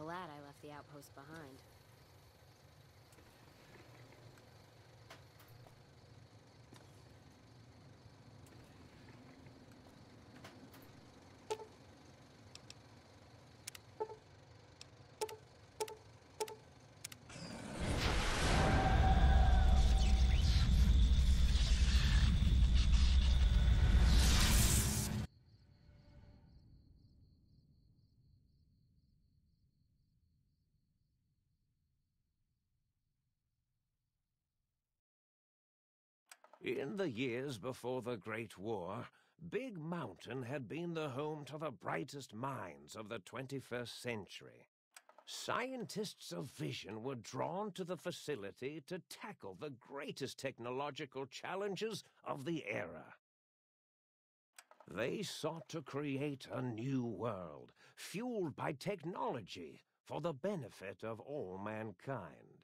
glad I left the outpost behind. In the years before the Great War, Big Mountain had been the home to the brightest minds of the 21st century. Scientists of vision were drawn to the facility to tackle the greatest technological challenges of the era. They sought to create a new world, fueled by technology for the benefit of all mankind.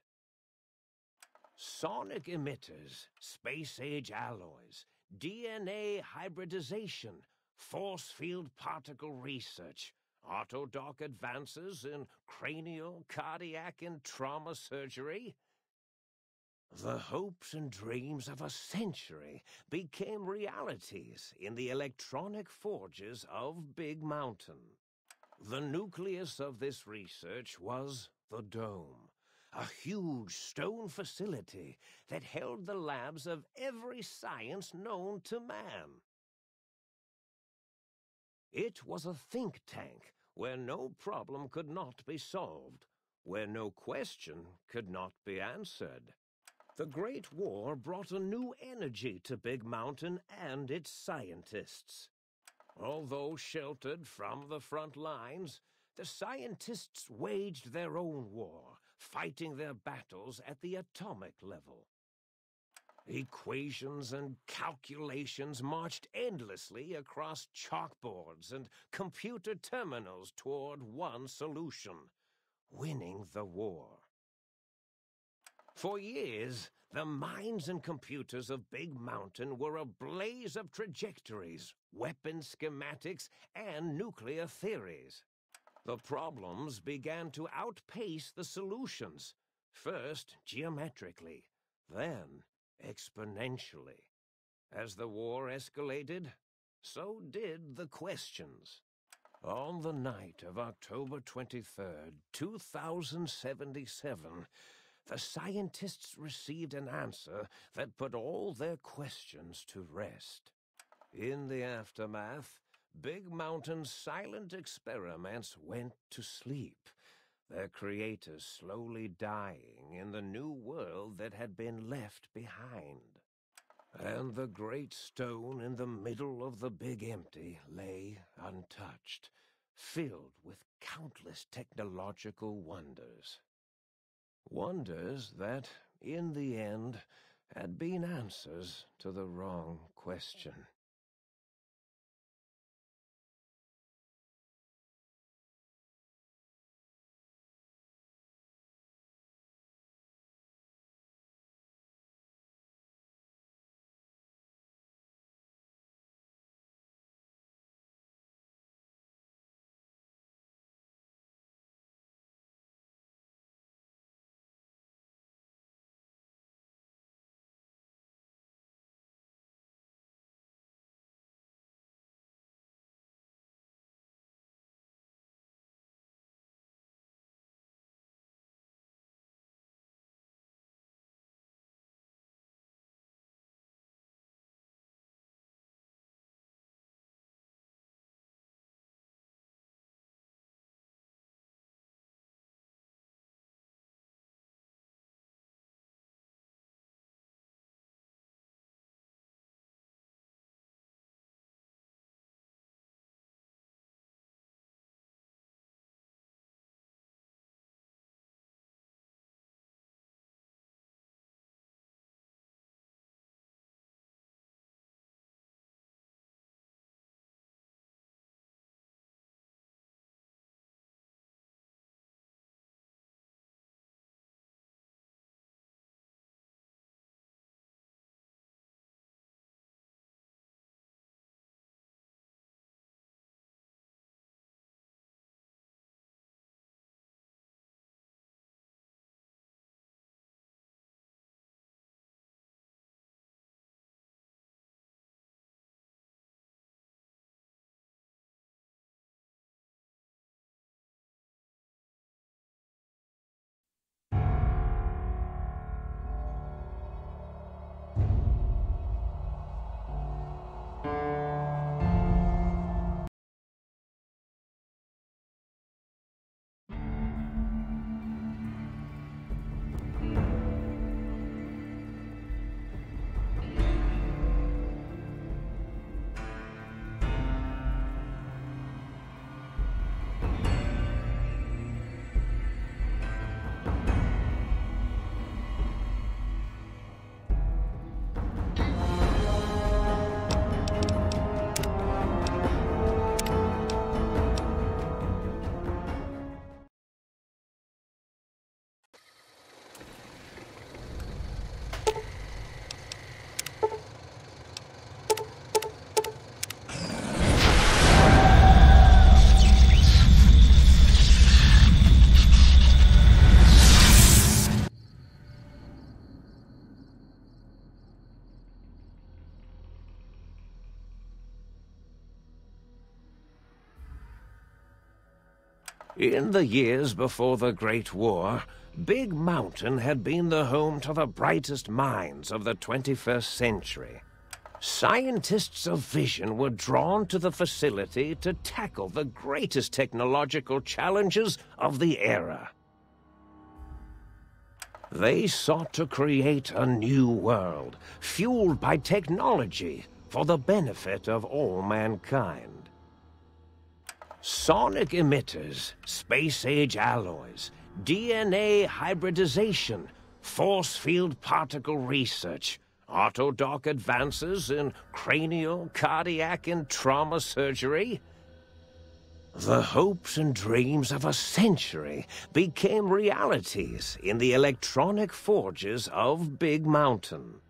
Sonic emitters, space-age alloys, DNA hybridization, force field particle research, autodoc advances in cranial, cardiac, and trauma surgery. The hopes and dreams of a century became realities in the electronic forges of Big Mountain. The nucleus of this research was the Dome, a huge stone facility that held the labs of every science known to man. It was a think tank where no problem could not be solved, where no question could not be answered. The Great War brought a new energy to Big Mountain and its scientists. Although sheltered from the front lines, the scientists waged their own war, fighting their battles at the atomic level. Equations and calculations marched endlessly across chalkboards and computer terminals toward one solution: winning the war. For years, the minds and computers of Big Mountain were a blaze of trajectories, weapon schematics, and nuclear theories. The problems began to outpace the solutions, first geometrically, then exponentially. As the war escalated, so did the questions. On the night of October 23rd, 2077, the scientists received an answer that put all their questions to rest. In the aftermath, Big Mountain's silent experiments went to sleep, their creators slowly dying in the new world that had been left behind. And the great stone in the middle of the Big Empty lay untouched, filled with countless technological wonders. Wonders that, in the end, had been answers to the wrong question. In the years before the Great War, Big Mountain had been the home to the brightest minds of the 21st century. Scientists of vision were drawn to the facility to tackle the greatest technological challenges of the era. They sought to create a new world, fueled by technology for the benefit of all mankind. Sonic emitters, space-age alloys, DNA hybridization, force field particle research, autodoc advances in cranial, cardiac, and trauma surgery. The hopes and dreams of a century became realities in the electronic forges of Big Mountain.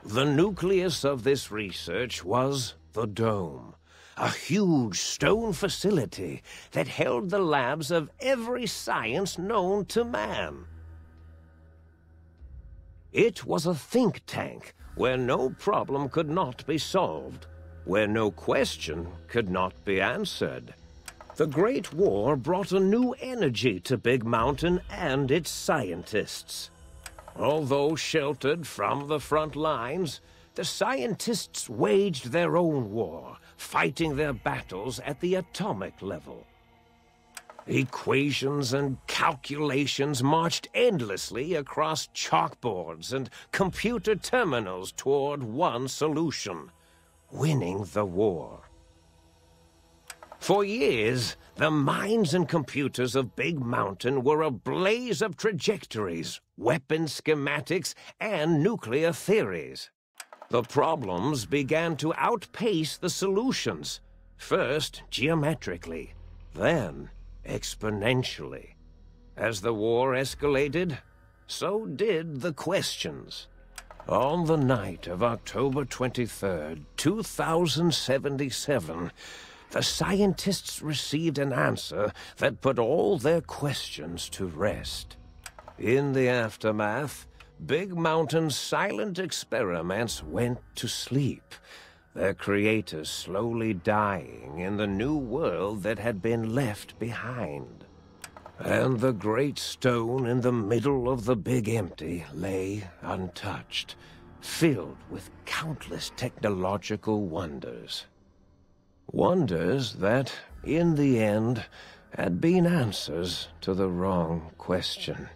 The nucleus of this research was the Dome, a huge stone facility that held the labs of every science known to man. It was a think tank where no problem could not be solved, where no question could not be answered. The Great War brought a new energy to Big Mountain and its scientists. Although sheltered from the front lines, the scientists waged their own war, fighting their battles at the atomic level. Equations and calculations marched endlessly across chalkboards and computer terminals toward one solution: winning the war. For years, the minds and computers of Big Mountain were a blaze of trajectories, weapon schematics, and nuclear theories. The problems began to outpace the solutions, first geometrically, then exponentially. As the war escalated, so did the questions. On the night of October 23rd, 2077, the scientists received an answer that put all their questions to rest. In the aftermath, Big Mountain's silent experiments went to sleep, their creators slowly dying in the new world that had been left behind. And the great stone in the middle of the Big Empty lay untouched, filled with countless technological wonders. Wonders that, in the end, had been answers to the wrong question.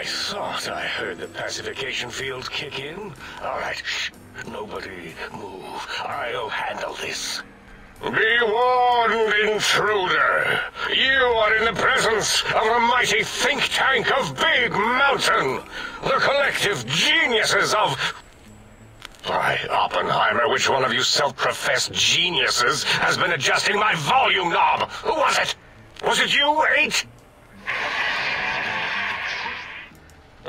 I thought I heard the pacification field kick in. All right, shh. Nobody move. I'll handle this. Be warned, intruder. You are in the presence of the mighty think tank of Big Mountain. The collective geniuses of... By Oppenheimer, which one of you self-professed geniuses has been adjusting my volume knob? Who was it? Was it you, 8?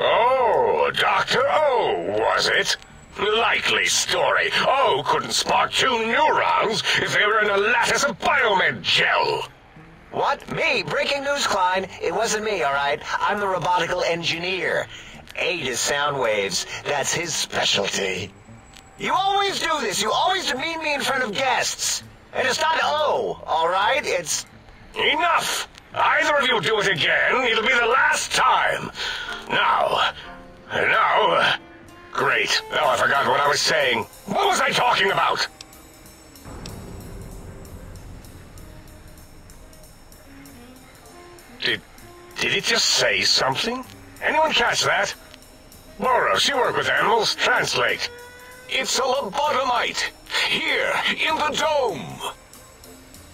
Oh, Dr. O, was it? Likely story. O couldn't spark 2 neurons if they were in a lattice of biomed gel. What? Me? Breaking news, Klein. It wasn't me, all right? I'm the robotical engineer. 8 is sound waves. That's his specialty. You always do this. You always demean me in front of guests. And it's not O, all right? It's... Enough! Either of you do it again, it'll be the last time. Now... Great. Now I forgot what I was saying. What was I talking about? Did it just say something? Anyone catch that? Boros, you work with animals. Translate. It's a lobotomite. Here, in the dome.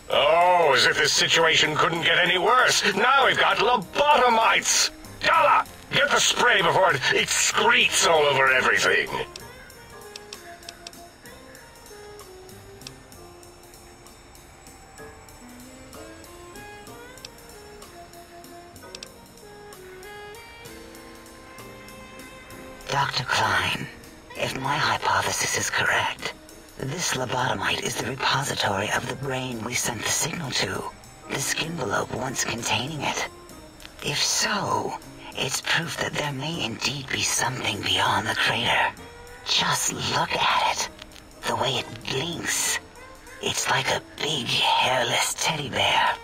Oh, as if this situation couldn't get any worse. Now we've got lobotomites. Dala, get the spray before it excretes all over everything. Dr. Klein, if my hypothesis is correct, this lobotomite is the repository of the brain we sent the signal to, the skinvelope once containing it. If so, it's proof that there may indeed be something beyond the crater. Just look at it. The way it blinks. It's like a big, hairless teddy bear.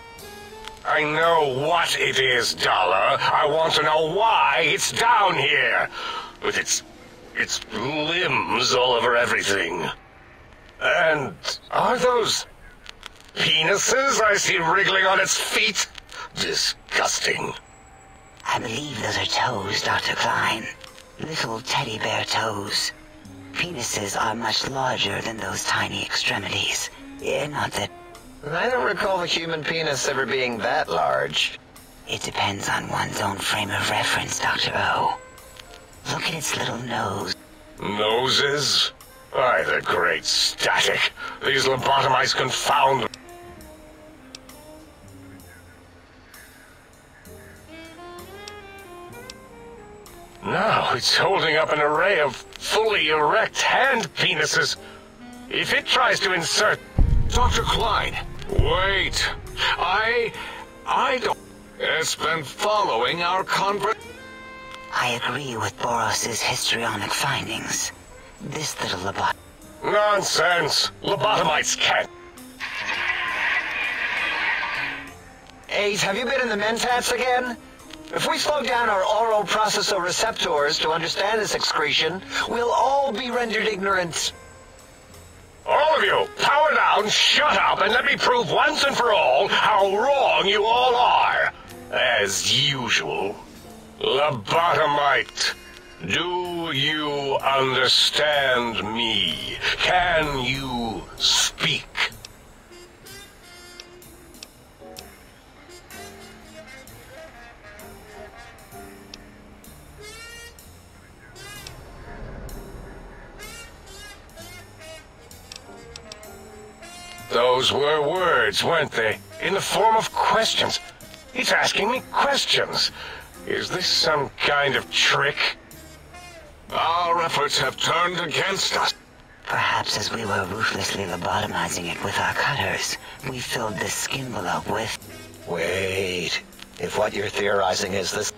I know what it is, Dollar. I want to know why it's down here. With its limbs all over everything. And are those penises I see wriggling on its feet? Disgusting. I believe those are toes, Dr. Klein. Little teddy bear toes. Penises are much larger than those tiny extremities. Not that... I don't recall the human penis ever being that large. It depends on one's own frame of reference, Dr. O. Look at its little nose. Noses? Why, the great static. These lobotomites confound... Now it's holding up an array of fully erect hand penises. If it tries to insert... Dr. Klein, wait. I don't... It's been following our conversation. I agree with Boros's histrionic findings. This little lobot... Nonsense! Lobotomites can't... 8, have you been in the mentats again? If we slow down our oral processoreceptors to understand this excretion, we'll all be rendered ignorant. All of you, power down, shut up, and let me prove once and for all how wrong you all are. As usual. Lobotomite, do you understand me? Can you speak? Those were words, weren't they? In the form of questions. He's asking me questions. Is this some kind of trick? Our efforts have turned against us. Perhaps as we were ruthlessly lobotomizing it with our cutters, we filled this skinvelope with... Wait. If what you're theorizing is this...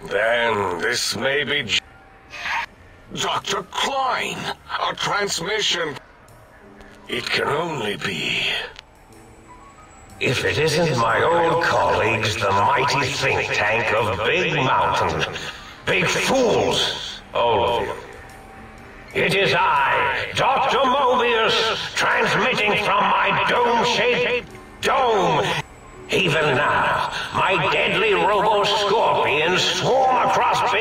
Then this may be... Dr. Klein, a transmission... It can only be... If it isn't my old colleagues, the mighty think tank of Big Mountain. Big fools, all of you. It is I, Dr. Mobius, transmitting from my dome-shaped dome. Even now, my deadly robo-scorpions swarm across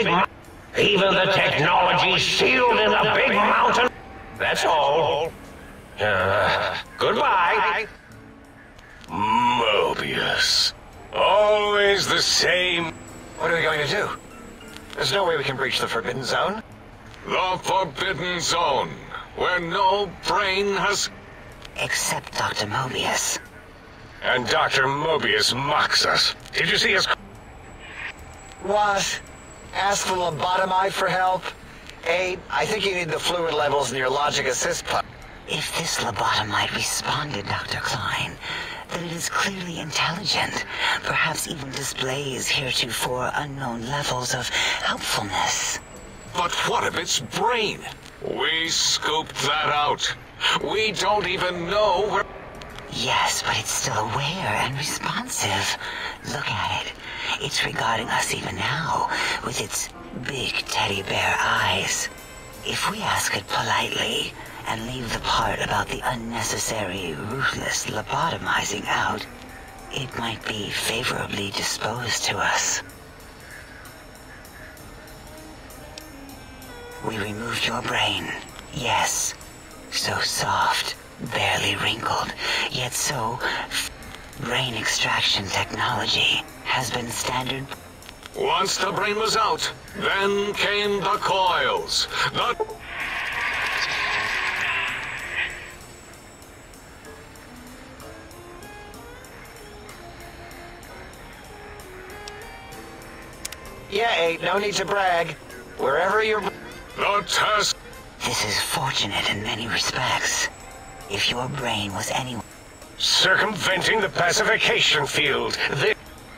Even the technology sealed in a big mountain. That's all. Goodbye. Mobius. Always the same. What are we going to do? There's no way we can breach the Forbidden Zone. The Forbidden Zone, where no brain has... Except Dr. Mobius. And Dr. Mobius mocks us. Did you see us? What? Ask the lobotomite for help? I think you need the fluid levels in your logic assist pump. If this lobotomite responded, Dr. Klein, then it is clearly intelligent, perhaps even displays heretofore unknown levels of helpfulness. But what of its brain? We scooped that out. We don't even know where... Yes, but it's still aware and responsive. Look at it. It's regarding us even now, with its big teddy bear eyes. If we ask it politely, and leave the part about the unnecessary, ruthless lobotomizing out, it might be favorably disposed to us. We removed your brain, yes. So soft, barely wrinkled, yet so... Brain extraction technology has been standard... Once the brain was out, then came the coils. Yeah, no need to brag. Wherever you're... The test... This is fortunate in many respects. If your brain was any... Circumventing the pacification field.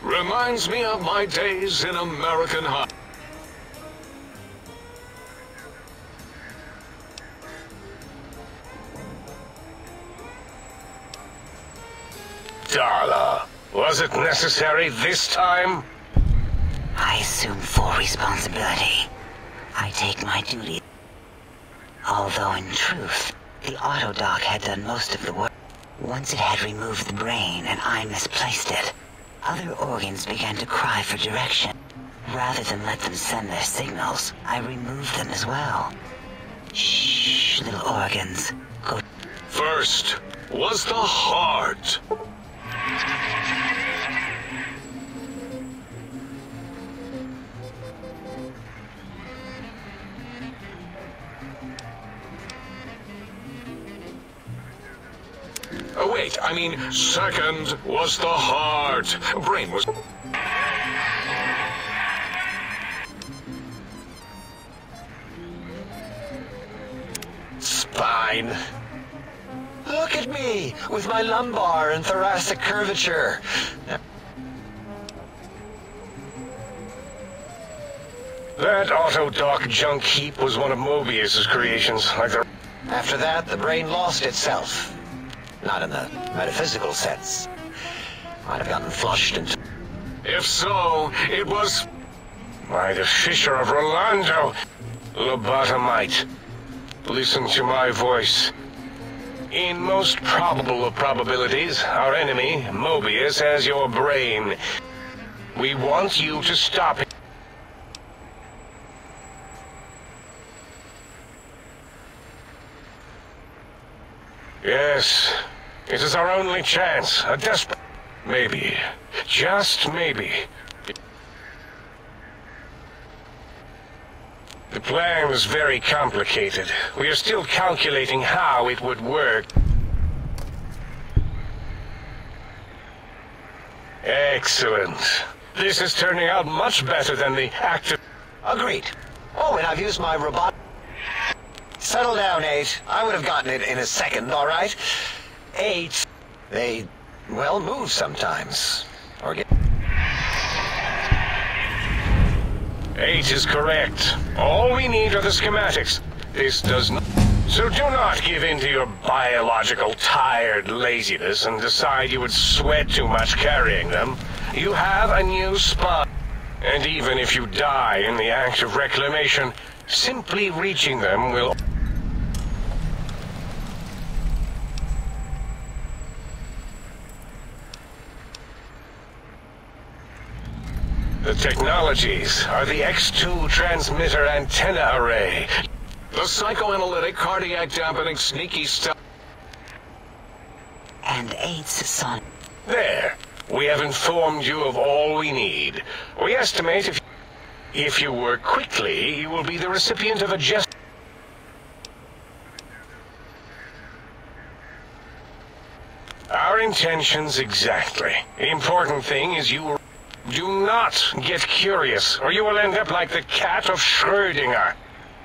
Reminds me of my days in American High. Darla, was it necessary this time? I assume full responsibility. I take my duty. Although in truth, the autodoc had done most of the work. Once it had removed the brain and I misplaced it, other organs began to cry for direction. Rather than let them send their signals, I removed them as well. Shh, little organs. Go. First was the heart. Oh, wait, I mean, second was the heart. Brain was... Spine. Look at me, with my lumbar and thoracic curvature. That autodoc junk heap was one of Mobius's creations, like the... After that, the brain lost itself. Not in the metaphysical sense. Might have gotten flushed into... If so, it was... By the Fisher of Rolando, lobotomite. Listen to my voice. In most probable of probabilities, our enemy, Mobius, has your brain. We want you to stop him. Yes, it is our only chance. A desperate... Maybe. Just maybe. The plan was very complicated. We are still calculating how it would work. Excellent. This is turning out much better than the active... Agreed. Oh, and I've used my robot... Settle down, 8. I would have gotten it in a second, all right? 8. They, well, move sometimes. Or get... 8 is correct. All we need are the schematics. This does not... So do not give in to your biological tired laziness and decide you would sweat too much carrying them. You have a new spot. And even if you die in the act of reclamation, simply reaching them will... The technologies are the X2 transmitter antenna array. The psychoanalytic, cardiac dampening, sneaky stuff. And AIDS son. There. We have informed you of all we need. We estimate if you work quickly, you will be the recipient of a Our intentions exactly. The important thing is you do not get curious, or you will end up like the cat of Schrödinger.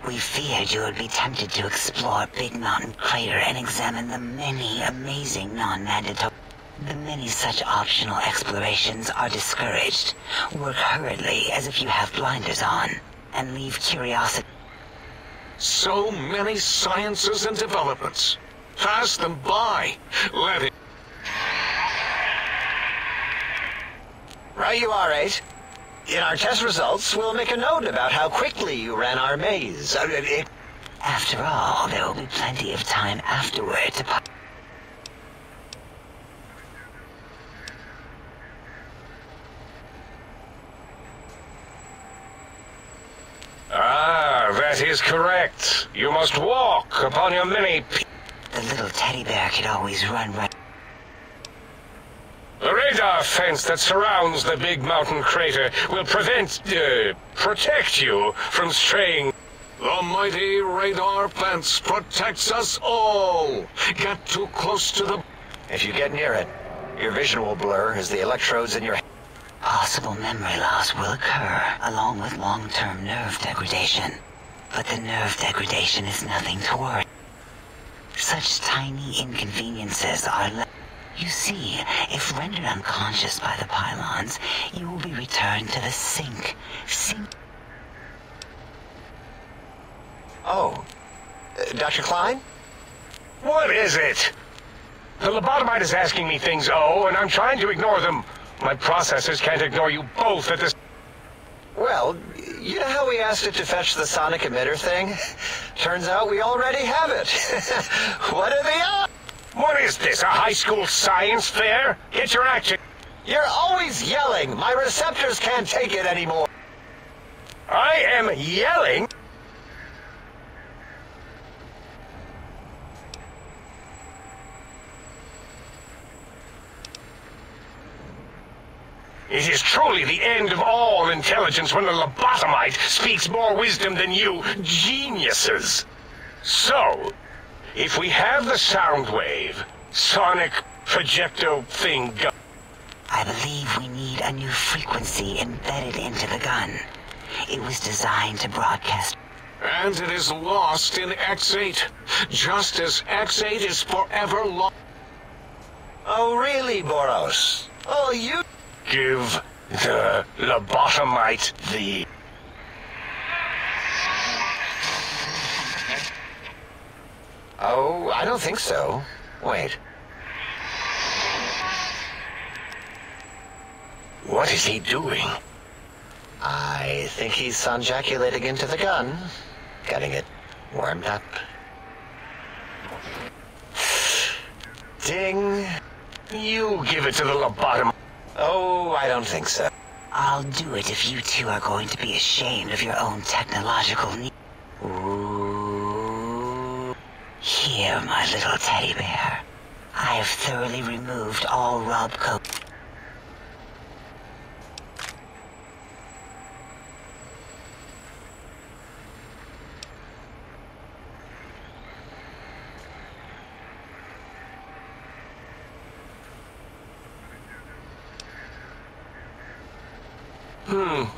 We feared you would be tempted to explore Big Mountain Crater and examine the many amazing non-mandatory. The many such optional explorations are discouraged. Work hurriedly as if you have blinders on, and leave curiosity. So many sciences and developments. Pass them by. Let it... Right you are, 8. In our test results, we'll make a note about how quickly you ran our maze. After all, there will be plenty of time afterward to... Ah, that is correct. You must walk upon your mini... The little teddy bear could always run right... The radar fence that surrounds the Big Mountain Crater will protect you from straying. The mighty radar fence protects us all. Get too close to the... If you get near it, your vision will blur as the electrodes in your head. Possible memory loss will occur, along with long-term nerve degradation. But the nerve degradation is nothing to worry. Such tiny inconveniences are You see, if rendered unconscious by the pylons, you will be returned to the sink. Oh. Dr. Klein? What is it? The lobotomite is asking me things, and I'm trying to ignore them. My processors can't ignore you both at this... Well, you know how we asked it to fetch the sonic emitter thing? Turns out we already have it. What are the odds? What is this, a high school science fair? Get your action. You're always yelling. My receptors can't take it anymore. I am yelling? It is truly the end of all intelligence when the lobotomite speaks more wisdom than you geniuses. So, if we have the sound wave, sonic projecto thing go... I believe we need a new frequency embedded into the gun. It was designed to broadcast... And it is lost in X8, just as X8 is forever lost. Oh, really, Boros? Oh, you... Give the lobotomite the... Oh, I don't think so. Wait. What is he doing? I think he's sonjaculating into the gun. Getting it warmed up. Ding. You give it to the lobotomite. Oh, I don't think so. I'll do it if you two are going to be ashamed of your own technological needs. Ooh. Here, my little teddy bear. I have thoroughly removed all rub coat.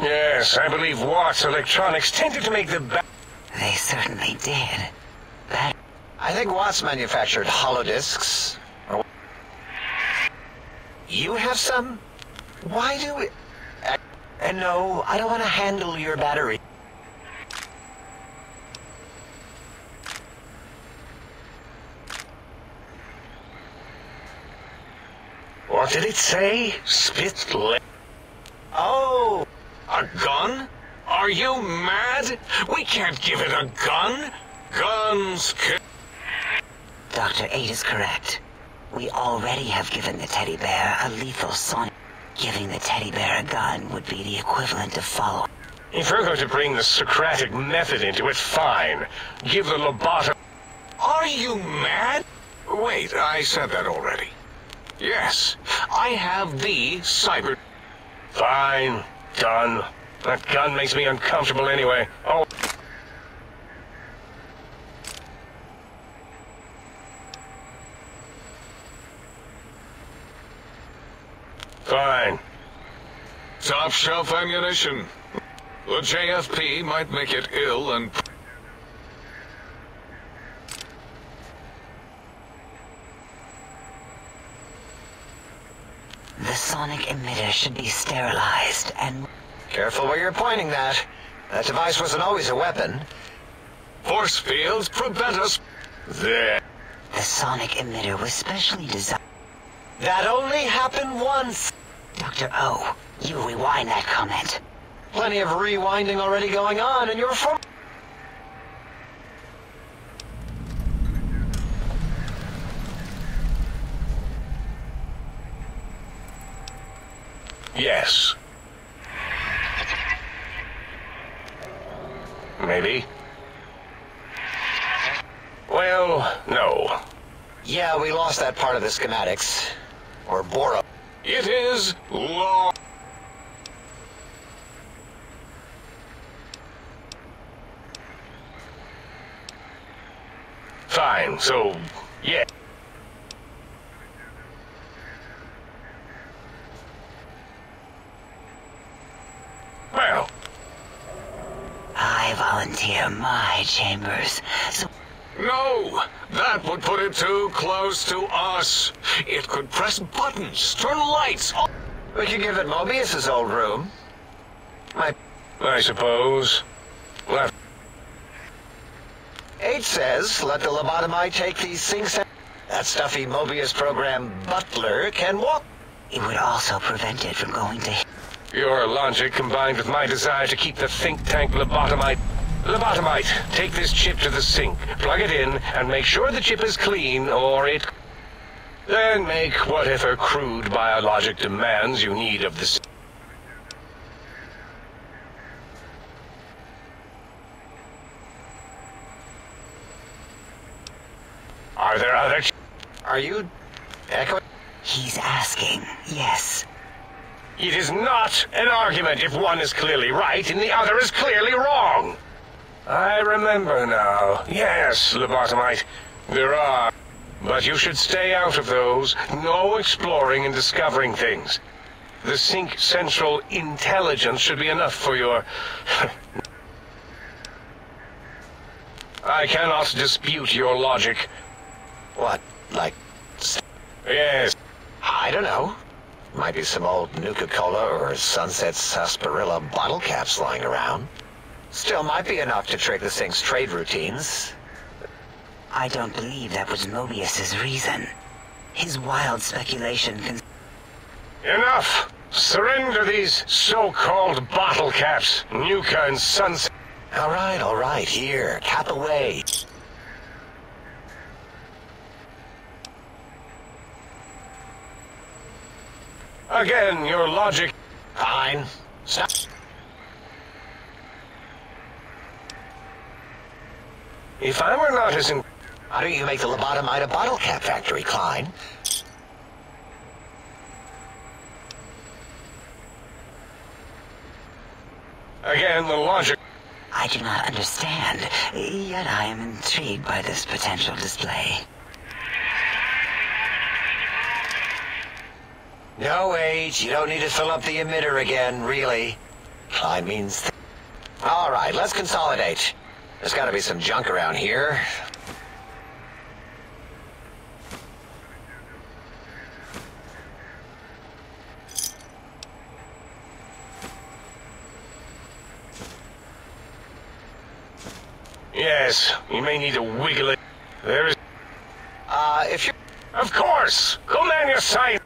Yes, I believe Watts Electronics tended to make the They certainly did. But I think Watts manufactured holodisks. You have some? Why do we... And no, I don't want to handle your battery. What did it say? Spit Oh! A gun? Are you mad? We can't give it a gun. Guns kill. Dr. 8 is correct. We already have given the teddy bear a lethal sonic. Giving the teddy bear a gun would be the equivalent of following. If we're going to bring the Socratic method into it, fine. Give the lobotomy... Are you mad? Wait, I said that already. Yes, I have the cyber... Fine. Done. That gun makes me uncomfortable anyway. Oh... Fine. Top shelf ammunition. The JFP might make it ill and... The sonic emitter should be sterilized and... Careful where you're pointing that. That device wasn't always a weapon. Force fields prevent us... There. The sonic emitter was specially designed... That only happened once. Dr. O, you rewind that comment. Plenty of rewinding already going on, and you're from... Yes. Maybe. Well, no. Yeah, we lost that part of the schematics. Or Bora. It is law. Fine, so, yeah. Well, I volunteer my chambers, so... No, that would put it too close to us. It could press buttons, turn lights on. We could give it Mobius's old room. I suppose. Left. 8 says, let the lobotomite take these things... That stuffy Mobius program Butler can walk... It would also prevent it from going to... Your logic combined with my desire to keep the think tank lobotomite... Lobotomite, take this chip to the sink, plug it in, and make sure the chip is clean, or it... Then make whatever crude biologic demands you need of this... Are there other... Are you... echoing? He's asking, yes. It is not an argument if one is clearly right and the other is clearly wrong. I remember now. Yes, lobotomite. There are. But you should stay out of those. No exploring and discovering things. The Sync Central intelligence should be enough for your... I cannot dispute your logic. What, like... Yes. I don't know. Might be some old Nuka-Cola or Sunset Sarsaparilla bottle caps lying around. Still might be enough to trick this thing's trade routines. I don't believe that was Mobius's reason. His wild speculation can... Enough! Surrender these so-called bottle caps, Nuka and Sunset. All right, here, cap away. Again, your logic... Fine. Stop. If I were not as in... Why don't you make the lobotomite a bottle cap factory, Klein? Again, the logic... I do not understand, yet I am intrigued by this potential display. No, wait, you don't need to fill up the emitter again, really. Klein means... All right, let's consolidate. There's got to be some junk around here. Yes, you may need to wiggle it. There is... If you're... Of course! Go man your science!